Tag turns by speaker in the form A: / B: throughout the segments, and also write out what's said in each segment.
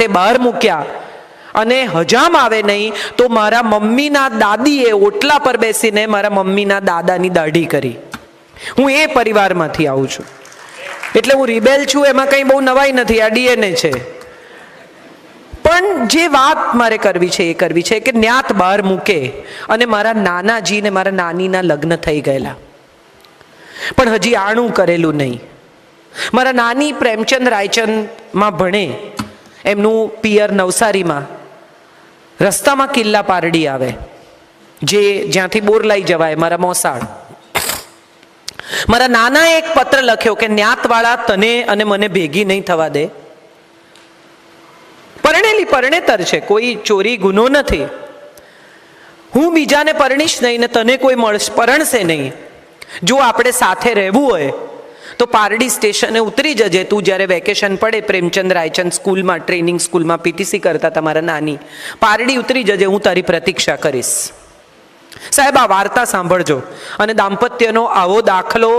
A: તે બહાર મૂક્યા અને હજામ આવે નહીં તો મારા મમ્મીના દાદીએ ઓટલા પર બેસીને મારા મમ્મીના દાદાની દાઢી કરી. હું એ પરિવારમાંથી આવું છું, એટલે હું રિબેલ છું, એમાં કંઈ બહુ નવાઈ નથી, આ ડીએનએ છે. પણ જે વાત મારે કરવી છે એ કરવી છે કે ન્યાત બહાર મૂકે અને મારા નાનાજી ને મારા નાનીના લગ્ન થઈ ગયેલા, પણ હજી આણું કરેલું નહીં. મારા નાની પ્રેમચંદ રાયચંદમાં ભણે, એમનું પિયર નવસારીમાં. રસ્તામાં કિલ્લા પારડી આવે, જે જ્યાંથી બોરલાઈ જવાય, મારા મોસાળ. મારા નાનાએ એક પત્ર લખ્યો કે ન્યાતવાળા તને અને મને ભેગી નહીં થવા દે. પરણેલી પરણેતર છે, કોઈ ચોરી ગુનો નથી. હું બીજાને પરણીશ નહીં ને તને કોઈ પરણશે નહીં. જો આપણે સાથે રહેવું હોય તો પારડી સ્ટેશને ઉતરી જજે તું, જ્યારે વેકેશન પડે. પ્રેમચંદ રાયચંદ સ્કૂલમાં, ટ્રેનિંગ સ્કૂલમાં પીટીસી કરતા તમારા નાની. પારડી ઉતરી જજે, હું તારી પ્રતીક્ષા કરીશ. સાહેબ, આ વાર્તા સાંભળજો, અને દાંપત્યનો આવો દાખલો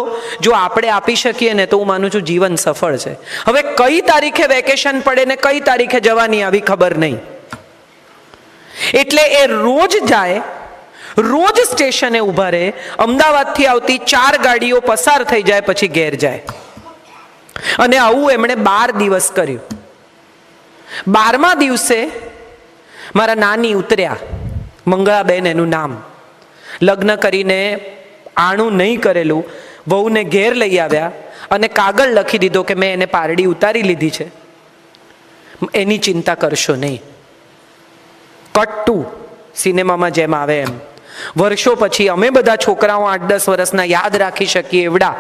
A: જો આપણે આપી શકીએ ને તો હું માનું છું જીવન સફળ છે. હવે કઈ તારીખે વેકેશન પડે ને કઈ તારીખે જવાની આવી ખબર નહીં, એટલે એ રોજ જાય, રોજ સ્ટેશને ઊભા રહે. અમદાવાદથી આવતી 4 ગાડીઓ પસાર થઈ જાય પછી ઘેર જાય. અને આવું એમણે 12 દિવસ કર્યું. 12મા દિવસે મારા નાની ઉતર્યા, મંગળાબેન એનું નામ. લગ્ન કરીને આણું નહીં કરેલું, વહુને ઘેર લઈ આવ્યા અને કાગળ લખી દીધો કે મેં એને પારડી ઉતારી લીધી છે, એની ચિંતા કરશો નહીં. કટ ટુ સિનેમામાં જેમ આવે એમ. વર્ષો પછી અમે બધા છોકરાઓ 8-10 વર્ષના યાદ રાખી શકીએ એવડા.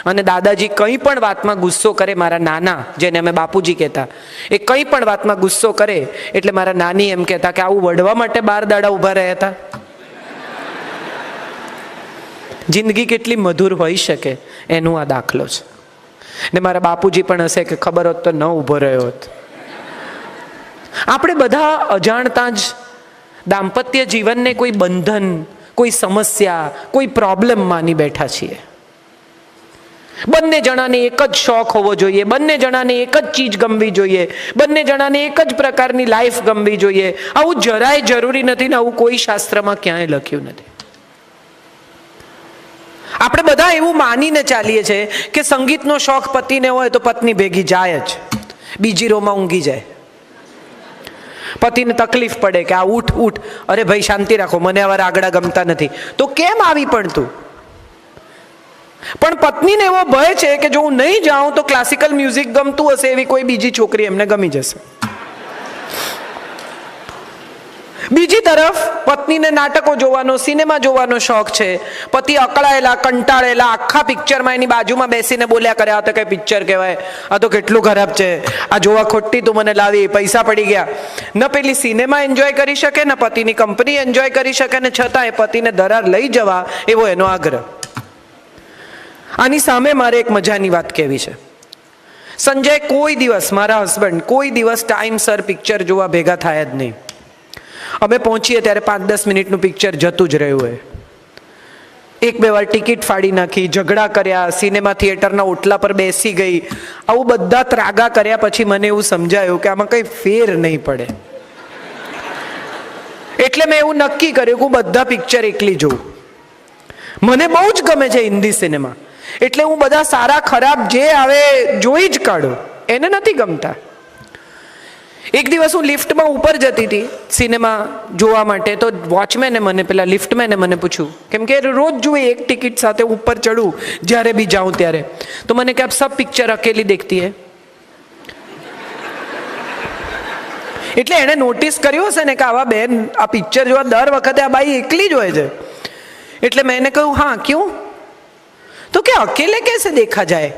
A: અને દાદાજી કંઈ પણ વાતમાં ગુસ્સો કરે, મારા નાના, જેને અમે બાપુજી કહેતા, એ કંઈ પણ વાતમાં ગુસ્સો કરે એટલે મારા નાની એમ કહેતા કે આવું વઢવા માટે 12 દાડા ઊભા રહ્યા હતા. જિંદગી કેટલી મધુર હોઈ શકે એનું આ દાખલો છે. ને મારા બાપુજી પણ હશે કે ખબર હોત તો ન ઊભો રહ્યો હોત. આપણે બધા અજાણતા જ દાંપત્ય જીવનને કોઈ બંધન, કોઈ સમસ્યા, કોઈ પ્રોબ્લેમ માની બેઠા છીએ. બંને જણાને એક જ શોખ હોવો જોઈએ, બંને જણાને એક જ ચીજ ગમવી જોઈએ, બંને જણાને એક જ પ્રકારની લાઈફ ગમવી જોઈએ. આવું જરાય જરૂરી નથી ને આવું કોઈ શાસ્ત્રમાં ક્યાંય લખ્યું નથી. આપણે બધા એવું માનીને ચાલીએ છીએ કે સંગીતનો શોખ પતિને હોય તો પત્ની ભેગી જાય જ, બીજી રોમાં ઊંઘી જાય. પતિને તકલીફ પડે કે આ ઉઠ ઉઠ, અરે ભાઈ શાંતિ રાખો, મને આવા રાગડા ગમતા નથી, તો કેમ આવી પણ તું? પણ પત્નીને એવો ભય છે કે જો હું નહીં જાઉં તો ક્લાસિકલ મ્યુઝિક ગમતું હશે એવી કોઈ બીજી છોકરી એમને ગમી જશે. બીજી તરફ પત્નીને નાટકો જોવાનો, સિનેમા જોવાનો શોખ છે. પતિ અકળાયેલા, કંટાળેલા, આખા પિક્ચરમાં એની બાજુમાં બેસીને બોલ્યા કરે, આ તો કઈ પિક્ચર કહેવાય, આ તો કેટલું ખરાબ છે, આ જોવા ખોટી તું મને લાવી, પૈસા પડી ગયા. ન પેલી સિનેમા એન્જોય કરી શકે, ને પતિની કંપની એન્જોય કરી શકે, ને છતાં એ પતિને દરાર લઈ જવા એવો એનો આગ્રહ. આની સામે મારે એક મજાની વાત કહેવી છે. સંજય કોઈ દિવસ, મારા હસબન્ડ કોઈ દિવસ ટાઈમસર પિક્ચર જોવા ભેગા થાય જ નહીં. અમે પહોંચીએ ત્યારે 5-10 મિનિટનું પિક્ચર જતું જ રહ્યું હોય. 1-2 વાર ટિકિટ ફાડી નાખી, ઝઘડા કર્યા, સિનેમા થિયેટરના ઓટલા પર બેસી ગઈ, આવું બધા ત્રાગા કર્યા પછી મને એવું સમજાયું કે આમાં કંઈ ફેર નહીં પડે. એટલે મેં એવું નક્કી કર્યું કે હું બધા પિક્ચર એકલી જોઉં. મને બહુ જ ગમે છે હિન્દી સિનેમા, એટલે હું બધા સારા ખરાબ જે આવે જોઈ જ કાઢું, એને નથી ગમતા. એક દિવસ હું લિફ્ટમાં ઉપર જતી હતી સિનેમા જોવા માટે, તો વોચમેને મને, પેલા લિફ્ટમેને મને પૂછ્યું, કેમ કે રોજ જુએ એક ટિકિટ સાથે ઉપર ચડું જ્યારે બી જાઉં ત્યારે, તો મને કે આપ સબ પિક્ચર અકેલી દેખતી હે. એટલે એણે નોટિસ કર્યું હશે ને કે આવા બેન આ પિક્ચર જોવા દર વખતે આ બાઈ એકલી જ હોય છે. એટલે મેં એને કહ્યું, હા ક્યું? તો કે અકેલે कैसे देखा जाए?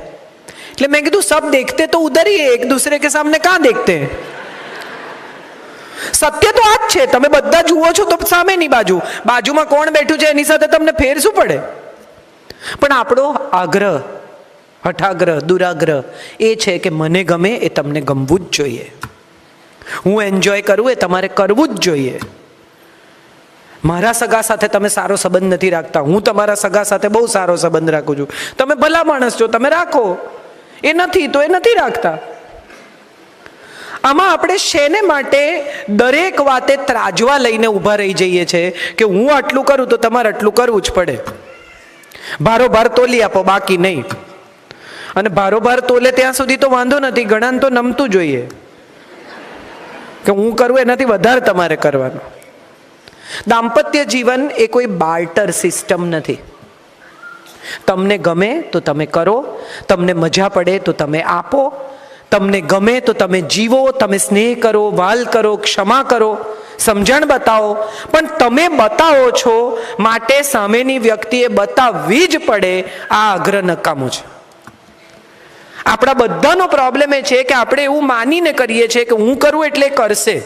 A: એટલે મેં કીધું સબ દેખતે તો ઉધર ही है, एक दूसरे के सामने कहाँ देखते हैं? સત્ય તો આ જ છે, તમે બધા જુઓ છો તો સામેની બાજુ, બાજુમાં કોણ બેઠું છે એની સાથે તમને ફેર શું પડે? પણ આપણો આગ્રહ, હઠાગ્રહ, દુરાગ્રહ એ છે કે મને ગમે એ તમને ગમવું જ જોઈએ, હું એન્જોય કરું એ તમારે કરવું જ જોઈએ. મારા સગા સાથે તમે સારો સંબંધ નથી રાખતા, હું તમારા સગા સાથે બહુ સારો સંબંધ રાખું છું. તમે ભલા માણસ છો, તમે રાખો, એ નથી તો એ નથી રાખતા. આમાં આપણે શેને માટે દરેક વાતે ત્રાજવા લઈને ઊભા રહી જઈએ છીએ કે હું આટલું કરું તો તમારે આટલું કરવું જ પડે, ભારોભાર તોલી આપો, બાકી નહીં. અને ભારોભાર તોલે ત્યાં સુધી તો વાંધો નથી, ઘણાને તો નમતું જોઈએ કે હું કરું એનાથી વધારે તમારે કરવાનું. દાંપત્ય જીવન એ કોઈ બાર્ટર સિસ્ટમ નથી. તમને ગમે તો તમે કરો, તમને મજા પડે તો તમે આપો, તમને ગમે તો તમે જીવો, તમે સ્નેહ કરો, વાલ કરો, ક્ષમા કરો, સમજણ બતાવો. પણ તમે બતાવો છો માટે સામેની વ્યક્તિએ બતાવવી જ પડે, આ આગ્રહ નકામો છે. આપણા બધાનો પ્રોબ્લેમ એ છે કે આપણે એવું માનીને કરીએ છીએ કે હું કરું એટલે કરશે.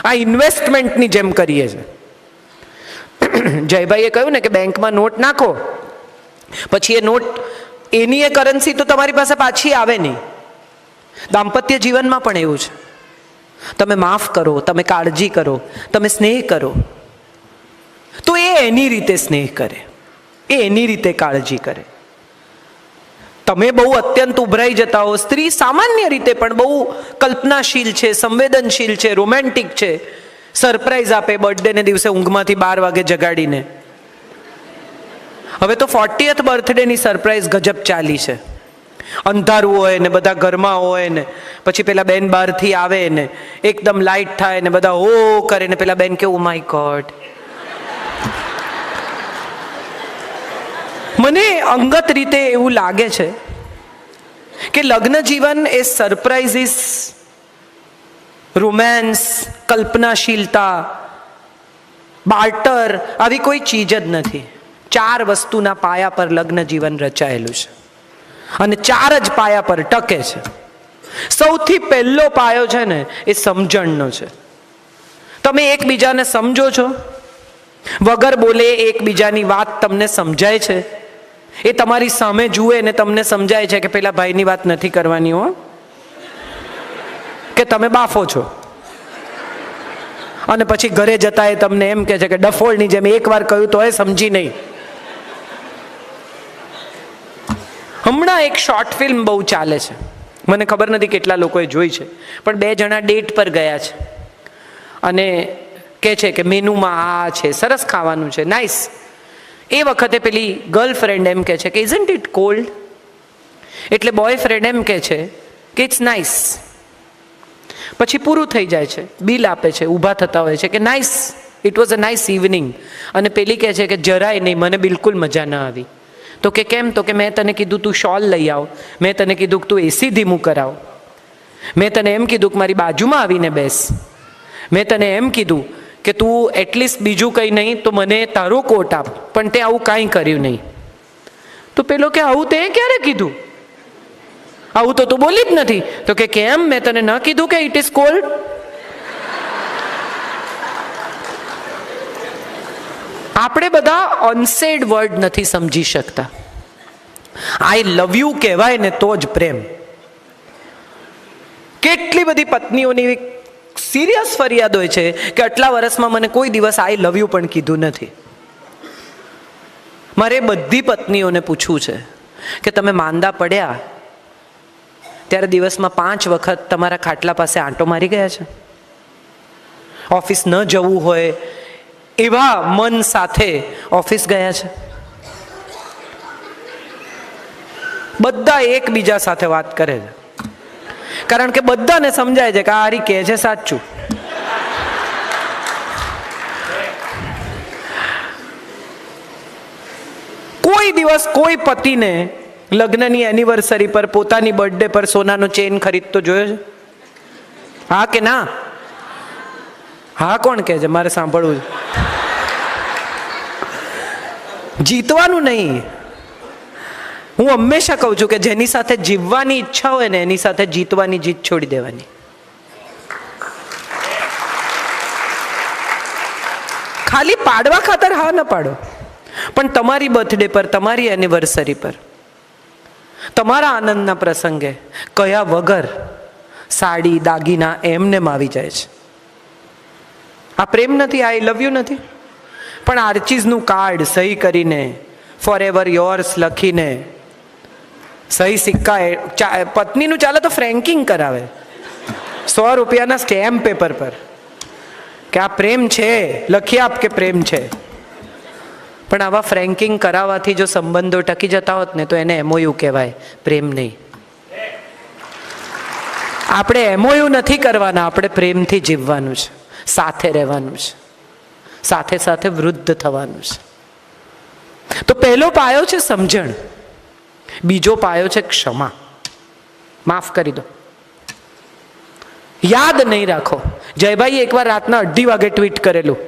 A: આ ઇન્વેસ્ટમેન્ટની જેમ કરીએ છીએ. જયભાઈએ કહ્યું ને કે બેંકમાં નોટ નાખો, પછી એ નોટ એની એ કરન્સી તો તમારી પાસે પાછી આવે નહીં. દાંપત્ય જીવનમાં પણ એવું છે. તમે માફ કરો, તમે કાળજી કરો, તમે સ્નેહ કરો, તો એ એની રીતે સ્નેહ કરે, એ એની રીતે કાળજી કરે. તમે બહુ અત્યંત ઉભરાઈ જતા હો, સ્ત્રી સામાન્ય રીતે પણ બહુ કલ્પનાશીલ છે, સંવેદનશીલ છે, રોમેન્ટિક છે, સરપ્રાઈઝ આપે બર્થડેને દિવસે ઊંઘમાંથી 12 વાગે જગાડીને. હવે તો 40th બર્થડેની સરપ્રાઈઝ ગજબ ચાલી છે. અંધારું હોય ને બધા ઘરમાં હોય ને પછી પેલા બેન બહારથી આવે ને એકદમ લાઇટ થાય ને બધા હો કરે ને પેલા બેન કે ઓ માય ગોડ. મને અંગત રીતે એવું લાગે છે કે લગ્ન જીવન એ સરપ્રાઇઝીસ, રોમેન્સ, કલ્પનાશીલતા, બાર્ટર આવી કોઈ ચીજ જ નથી. 4 વસ્તુના પાયા પર લગ્ન જીવન રચાયેલું છે અને 4 જ પાયા પર ટકે છે. સૌથી પહેલો પાયો છે ને એ સમજણનો છે. તમે એકબીજાને સમજો છો, વગર બોલે એકબીજાની વાત તમને સમજાય છે, એ તમારી સામે જુએ ને તમને સમજાય છે કે પેલા ભાઈની વાત નથી કરવાની હો, કે તમે બાફો છો. અને પછી ઘરે જતા એ તમને એમ કહે છે કે ડફોળની જેમ એકવાર કહ્યું તો એ સમજી નહીં. હમણાં એક શોર્ટ ફિલ્મ બહુ ચાલે છે, મને ખબર નથી કેટલા લોકોએ જોઈ છે, પણ 2 જણા ડેટ પર ગયા છે અને કહે છે કે મેનુમાં આ છે, સરસ ખાવાનું છે, નાઇસ. એ વખતે પેલી ગર્લફ્રેન્ડ એમ કહે છે કે ઇઝન્ટ ઇટ કોલ્ડ? એટલે બોયફ્રેન્ડ એમ કહે છે કે ઇટ્સ નાઇસ. પછી પૂરું થઈ જાય છે, બિલ આપે છે, ઊભા થતા હોય છે કે nice, it was a nice evening. અને પેલી કહે છે કે જરાય નહીં, મને બિલકુલ મજા ન આવી. તો કે કેમ? તો કે મેં તને કીધું તું શોલ લઈ આવ, મેં તને કીધું કે તું એસી ધીમું કરાવ, મેં તને એમ કીધું કે મારી બાજુમાં આવીને બેસ, મેં તને એમ કીધું કે તું એટલીસ્ટ બીજું કંઈ નહીં તો મને તારો કોટ આપ, પણ તે આવું કાંઈ કર્યું નહીં. તો પેલો કે આવું તે ક્યારે કીધું? આવું તો તું બોલી જ નથી. તો કે કેમ? મેં તને ન કીધું કે ઇટ ઇઝ કોલ્ડ? આપણે બધા અનસેડ વર્ડ નથી સમજી શકતા. આઈ લવ યુ કહેવાય ને તો જ પ્રેમ. કેટલી બધી પત્નીઓની સિરિયસ ફરિયાદ હોય છે કે આટલા વર્ષમાં મને કોઈ દિવસ આઈ લવ યુ પણ કીધું નથી. મારે બધી પત્નીઓને પૂછવું છે કે તમે માંદા પડ્યા ત્યારે દિવસમાં 5 વખત તમારા ખાટલા પાસે આંટો મારી ગયા છે? ઓફિસ ન જવું હોય એવા મન સાથે ઓફિસ ગયા છે? બધા એકબીજા સાથે વાત કરે છે કારણ કે બધાને સમજાય છે કે આ હારી કહે છે સાચું. કોઈ દિવસ કોઈ પતિને લગ્નની એનિવર્સરી પર પોતાની બર્થડે પર સોનાનો ચેન ખરીદતો જોયો છે? હા કે ના? હા કોણ કહે છે? મારે સાંભળવું છે. જીતવાનું નહીં. હું હંમેશા કહું છું કે જેની સાથે જીવવાની ઈચ્છા હોય ને એની સાથે જીતવાની જીત છોડી દેવાની. ખાલી પાડવા ખાતર હા ન પાડો, પણ તમારી બર્થડે પર, તમારી એનિવર્સરી પર, તમારા આનંદના પ્રસંગે કયા વગર સાડી દાગીના એમનેમ આવી જાય છે. આ પ્રેમ નથી, આઈ લવ યુ નથી. પણ આર્ચીઝનું કાર્ડ સહી કરીને, ફોર એવર યોર્સ લખીને, સહી સિક્કા, પત્નીનું ચાલે તો ફ્રેન્કિંગ કરાવે. ₹100 સ્ટેમ્પ પેપર પર કે આ પ્રેમ છે, લખી આપ કે પ્રેમ છે. પણ આવા ફ્રેન્કિંગ કરાવવાથી જો સંબંધો ટકી જતા હોત ને તો એને એમઓયુ કહેવાય, પ્રેમ નહીં. આપણે એમઓયુ નથી કરવાના, આપણે પ્રેમથી જીવવાનું છે, સાથે રહેવાનું છે, સાથે સાથે વૃદ્ધ થવાનું છે. તો પહેલો પાયો છે સમજણ, બીજો પાયો છે ક્ષમા. માફ કરી દો, યાદ નહીં રાખો. જયભાઈ એકવાર રાતના 2:30 વાગે ટ્વીટ કરેલું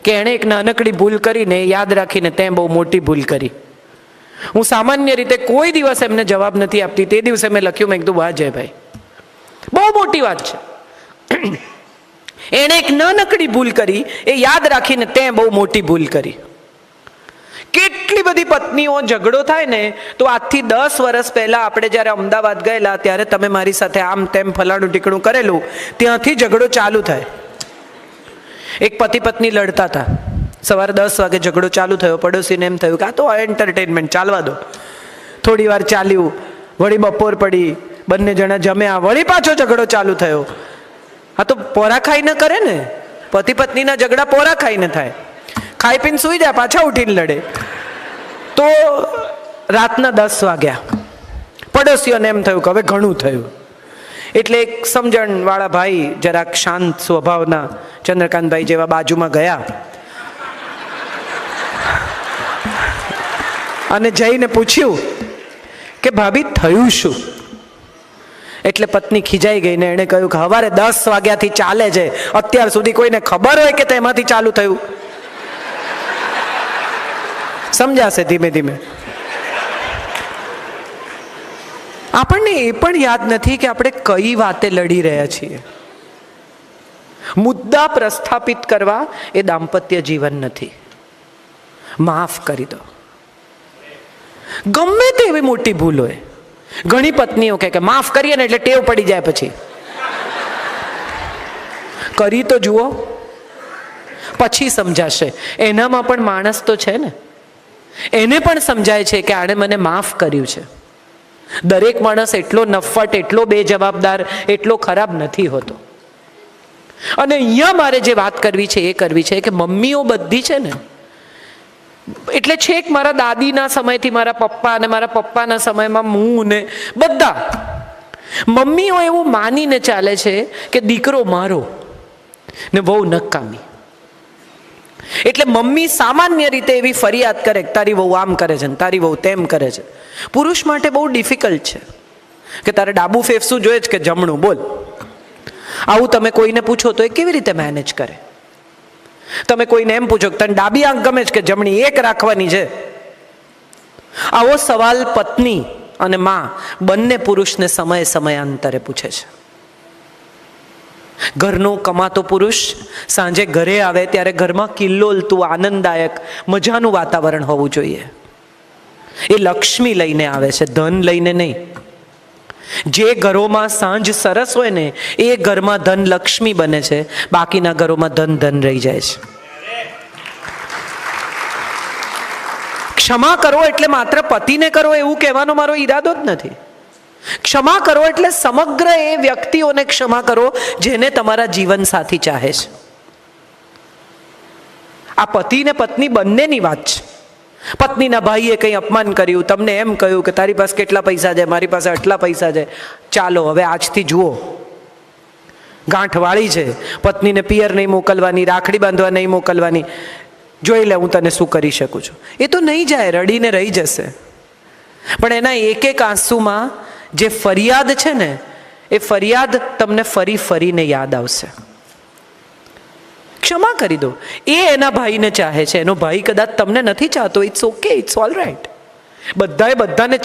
A: કે એણે એક નાનકડી ભૂલ કરીને યાદ રાખીને તે બહુ મોટી ભૂલ કરી. હું સામાન્ય રીતે કોઈ દિવસ એમને જવાબ નથી આપતી. તે દિવસે મેં લખ્યું, મેં કીધું વાહ જયભાઈ, બહુ મોટી વાત છે. એણે એક નાનકડી ભૂલ કરી, એ યાદ રાખીને તે બહુ મોટી ભૂલ કરી. કેટલી બધી પત્નીઓ ઝઘડો થાય ને તો આજથી 10 વર્ષ પહેલા આપણે જ્યારે અમદાવાદ ગયેલા ત્યારે તમે મારી સાથે આમ તેમ ફલાણું ટીકણું કરેલું, ત્યાંથી ઝઘડો ચાલુ થાય. એક પતિ પત્ની લડતા હતા, સવારે 10 વાગે ઝઘડો ચાલુ થયો. પડોશીને એમ થયું કે આ તો એન્ટરટેનમેન્ટ, ચાલવા દો. થોડી વાર ચાલ્યું, વળી બપોર પડી, બંને જણા જમ્યા, વળી પાછો ઝઘડો ચાલુ થયો. આ તો પોરા ખાઈને કરે ને, પતિ પત્નીના ઝઘડા પોરા ખાઈને થાય. ખાઈ પીને સુઈ જાય, પાછા ઉઠીને લડે. તો રાતના 10 વાગ્યા. પડોશીઓને એમ થયું કે હવે ઘણું થયું. એટલે એક સમજણવાળા ભાઈ, જરાક શાંત સ્વભાવના, ચંદ્રકાંતભાઈ જેવા, બાજુમાં ગયા અને જઈને પૂછ્યું કે ભાભી થયું શું? એટલે પત્ની ખીજાઈ ગઈ ને એણે કહ્યું કે સવારે 10 વાગ્યાથી ચાલે છે, અત્યાર સુધી કોઈને ખબર હોય કે તેમાંથી ચાલુ થયું? સમજાશે ધીમે ધીમે. આપણને એ પણ યાદ નથી કે આપણે કઈ વાતે લડી રહ્યા છીએ. મુદ્દા પ્રસ્થાપિત કરવા એ દાંપત્ય જીવન નથી. માફ કરી દો, ગમે તેવી મોટી ભૂલ હોય. ઘણી પત્નીઓ કહે કે માફ કરીએ ને એટલે ટેવ પડી જાય, પછી કરી તો જુઓ, પછી સમજાશે. એનામાં પણ માણસ તો છે ને, એને પણ સમજાય છે કે આણે મને માફ કર્યું છે. દરેક માણસ એટલો નફ્ફટ, એટલો બેજવાબદાર, એટલો ખરાબ નથી હોતો. અને અહીંયા મારે જે વાત કરવી છે એ કરવી છે કે મમ્મીઓ બધી છે ને, એટલે છેક મારા દાદીના સમયથી મારા પપ્પા અને મારા પપ્પાના સમયમાં હું ને બધા મમ્મીઓ એવું માનીને ચાલે છે કે દીકરો મારો ને બહુ નકામી. એટલે મમ્મી સામાન્ય રીતે એવી ફરિયાદ કરે કે તારી વહુ આમ કરે છે ને તારી વહુ તેમ કરે છે. પુરુષ માટે બહુ ડિફિકલ્ટ છે કે તારે ડાબુ ફેફસું જોઈએ છે કે જમણું, બોલ. આવું તમે કોઈને પૂછો તો એ કેવી રીતે મેનેજ કરે? તમે કોઈને એમ પૂછો કે તને ડાબી આંખ ગમે છે કે જમણી, એક રાખવાની છે. આવો સવાલ પત્ની અને માં બંને પુરુષને સમયાંતરે પૂછે છે. ઘરનો કમાતો પુરુષ સાંજે ઘરે આવે ત્યારે ઘરમાં કિલ્લોલતું, આનંદદાયક, મજાનું વાતાવરણ હોવું જોઈએ. એ લક્ષ્મી લઈને આવે છે, ધન લઈને નહીં. જે ઘરોમાં સાંજ સરસ હોય ને એ ઘરમાં ધન લક્ષ્મી બને છે, બાકીના ઘરોમાં ધન રહી જાય છે. ક્ષમા કરો એટલે માત્ર પતિને કરો એવું કહેવાનો મારો ઈરાદો જ નથી. ક્ષમા કરો એટલે સમગ્ર એ વ્યક્તિઓને ક્ષમા કરો જેને તમારા જીવન સાથી ચાહે છે. આ પતિ ને પત્ની બંનેની વાત છે. પત્નીના ભાઈએ કંઈ અપમાન કર્યું, તમને એમ કહ્યું કે તારી પાસે કેટલા પૈસા છે, મારી પાસે આટલા પૈસા છે, ચાલો હવે આજથી જુઓ ગાંઠ વાળી છે, પત્નીને પિયર નહીં મોકલવાની, રાખડી બાંધવા નહીં મોકલવાની, જોઈ લે હું તને શું કરી શકું છું. એ તો નહીં જાય, રડીને રહી જશે. પણ એના એક એક આંસુમાં જે ફરિયાદ છે ને એ ફરિયાદ તમને ફરીને યાદ આવશે. ક્ષમા કરી દો. એ એના ભાઈને ચાહે છે, એનો ભાઈ કદાચ તમને નથી ચાહતો. It's okay, it's all right. બધાએ બધાને